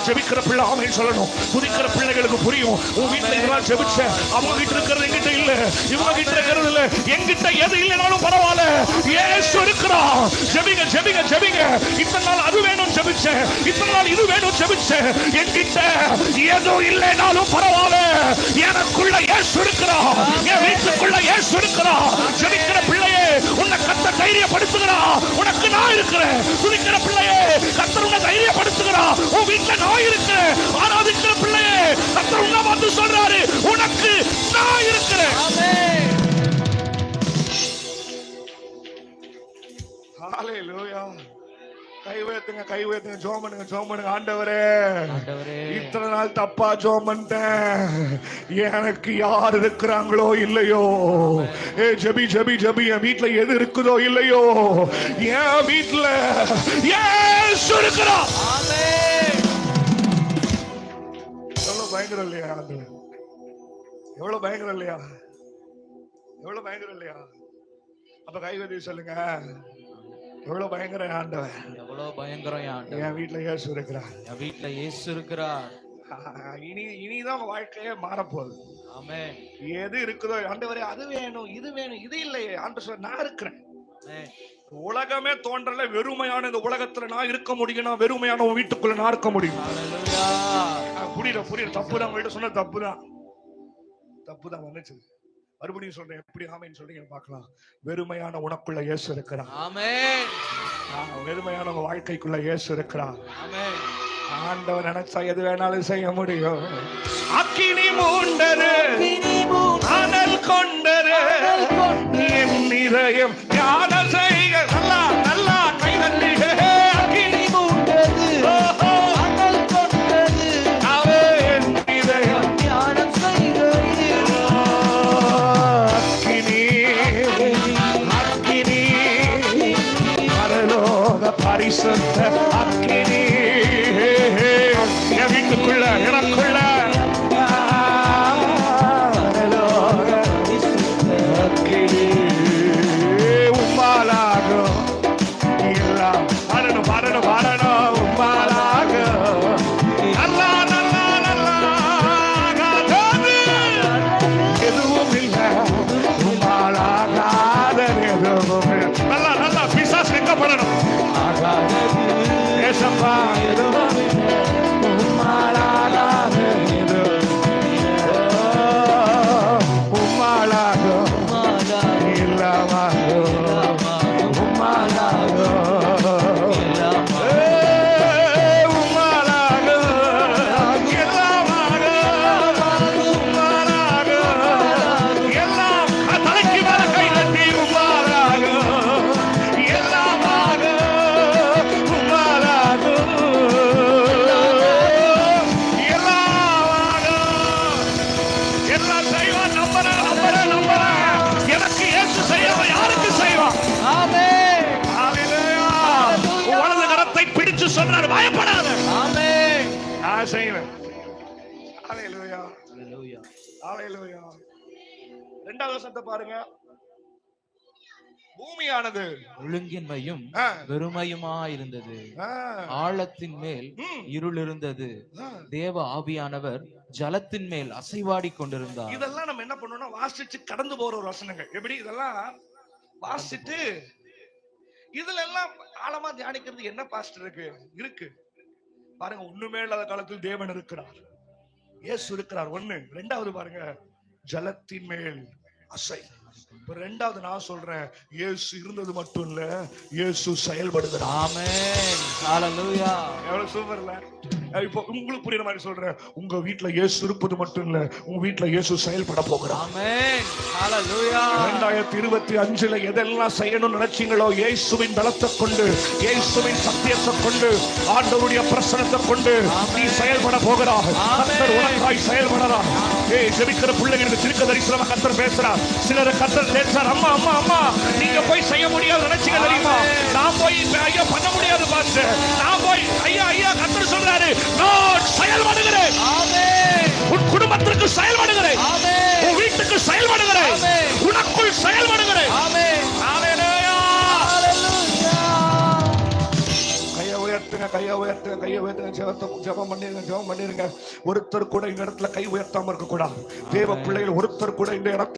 ஜெபிக்கிற பிள்ளை ஆமென் சொல்லணும். துதிக்கிற பிள்ளைகளுக்கு புரியும். உன் வீட்டுல இதெல்லாம் ஜெபிச்ச, அவங்க கிட்ட இருக்கிறது என்கிட்ட இல்ல, இவங்க கிட்ட இருக்கிறது இல்ல, என்கிட்ட எது இல்லைனாலும் பரவாயில்ல, இயேசு இருக்கிறார். ஜெபிங்க ஜெபிங்க ஜெபிங்க. இத்தனை நாள் அது வேணும் ஜெபிச்ச, இத்தனை நாள் இது வேணும் ஜெபிச்ச, என்கிட்ட எதுவும் இல்லைனாலும் பரவாயில்ல, எனக்குள்ள இயேசு இருக்கிறார், என் வீட்டுக்குள்ள இயேசு இருக்கிறார். ஜெபிக்கிற பிள்ளையே உன்னை கர்த்தர் தைரியப்படுத்துகிறார். உனக்கு நான் இருக்கிறேன். துதிக்கிற பிள்ளையே கர்த்தர் உன்னை தைரியப்படுத்துகிறார். உன் வீட்டுல நான் இருக்கிறேன். ஆராதிக்கிற பிள்ளையே கர்த்தர் உன்னை வந்து சொல்றாரு, உனக்கு நான் இருக்கிறேன். ஆமென். ஹalleluya. கை உயர்த்துங்க கை உயர்த்துங்க. ஜெபம் பண்ணுங்க ஜெபம் பண்ணுங்க. ஆண்டவரே இத்தனை நாள் தப்பா ஜெபம் பண்ணிட்டேன், எனக்கு யார் இருக்கிறாங்களோ இல்லையோ, ஜெபி ஜெபி ஜெபி. என் வீட்டுல எது இருக்குதோ இல்லையோ, என் வீட்டுல இயேசு இருக்கிறார். ஆமென். எவ்வளவு பயங்கரம் இல்லையா? எவ்வளவு பயங்கரம் இல்லையா? எவ்வளவு பயங்கரம் இல்லையா? அப்ப கை உயர்த்தி சொல்லுங்க, எவ்வளவு பயங்கரம் ஆண்டவர், எவ்வளவு பயங்கரம் ஆண்டவர். என் வீட்டுல இயேசு இருக்கிறார், என் வீட்டுல இயேசு இருக்கிறார். இனிதான் வாழ்க்கையே மாறப்போகுது. ஆமென். எது இருக்குதோ ஆண்டவரே அது வேணும் இது வேணும் இது இல்லையே, ஆண்டவர் நான் இருக்கிறேன். உலகமே தோன்றல, வெறுமையான இந்த உலகத்துல நான் இருக்க முடியும், நான் வெறுமையான உன் வீட்டுக்குள்ள நான் இருக்க முடியும். புரியல புரியல. தப்புதான் உங்கள்கிட்ட சொன்ன, தப்புதான் தப்புதான் வந்துச்சு. மறுபடியும் சொல்றேன், எப்படி ஆமென் சொல்றீங்க பார்க்கலாம். வெறுமையான உனக்குள்ள இயேசு இருக்கிறார். ஆமென். வெறுமையான உங்க வாழ்க்கைக்குள்ள இயேசு இருக்கிறார். ஆமென். ஆண்டவர் நினைச்சா எது வேணாலும் செய்ய முடியும். அக்கினி மூண்டது அனல் கொண்டது என் இதயம் ஞான செய்க. நல்லா நல்லா கை தட்டி. அக்கினி மூண்டது அனல் கொண்டது என் இதயம் ஞான செய்க. அக்கினி அக்கினி பரலோக பரிசுத்த அக்கினி என் வீட்டுக்குள்ள எனக்குள்ள சொல்றாரு, பயப்படாத. ஆமென். நான் செய்வேன். ஹalleluya ஹalleluya ஹalleluya. இரண்டாவது வசனத்தை பாருங்க. பூமியானது ஒழுங்கின்மையும் வெறுமையுமா இருந்தது, ஆழத்தின் மேல் இருள் இருந்தது, தேவ ஆவியானவர் ஜலத்தின் மேல் அசைவாடி கொண்டிருந்தார். இதெல்லாம் நம்ம என்ன பண்ணோம்னா வாசிச்சு கடந்து போற ஒரு வசனங்கள். எப்படி இதெல்லாம் வாசிட்டு இதுல எல்லாம் ஆழமா தியானிக்கிறது என்ன பாஸ்டர் இருக்கு பாருங்க. ஒண்ணுமே இல்லாத காலத்தில் தேவன் இருக்கிறார், இயேசு இருக்கிறார். ஒண்ணு. ரெண்டாவது பாருங்க, ஜலத்தின் மேல் அசை. ரெண்டாவது நான் சொல்றேன், இயேசு இருந்தது மட்டும் இல்ல, இயேசு செயல்படுகிறார். ஆமென். ஹalleluya. எவ்வளவு சூப்பர்ல. இப்போ உங்களுக்கு புரியுற மாதிரி சொல்றேன், உங்க வீட்ல இயேசு இருப்பது மட்டும் இல்ல, உங்க வீட்ல இயேசு செயல்பட போகிறார். ஆமென். ஹalleluya. 2025ல எதெல்லாம் செய்யணும்னு நினைச்சீங்களோ, இயேசுவின் பலத்தை கொண்டு, இயேசுவின் சத்தியத்தை கொண்டு, ஆண்டவருடைய பிரசன்னத்தை கொண்டு நீ செயல்பட போகிறாய். கர்த்தர் உனக்காய் செயல்படுறார். ஜெபிக்கிற பிள்ளைகளுக்கு தீர்க்க தரிசனமா கர்த்தர் பேசுறார். சிலர் கர்த்தர் பேசுறார், அம்மா அம்மா அம்மா நீங்க போய் செய்ய முடியாது நினைச்சீங்க தெரியுமா? நான் போய் ஐயா பண்ண முடியாது பாஸ்டர், நான் போய் ஐயா ஐயா கர்த்தர் சொல்றாரு, நான் செயல்படுகிறேன். ஆமென். உன் குடும்பத்திற்கு செயல்படுகிறேன். ஆமென். உன் வீட்டுக்கு செயல்படுகிறேன். ஆமென். உனக்குள் செயல்படுகிறேன். ஆமென். ஹalleluya ஹalleluya. கையை உயர்த்துங்க கையை உயர்த்துங்க, ஜெபம் பண்ணிருங்க. ஒருத்தர் கூட இந்த இடத்துல கை உயர்த்தாம இருக்க கூடாது. தேவ பிள்ளைகள் ஒருத்தர் கூட இந்த இடத்துல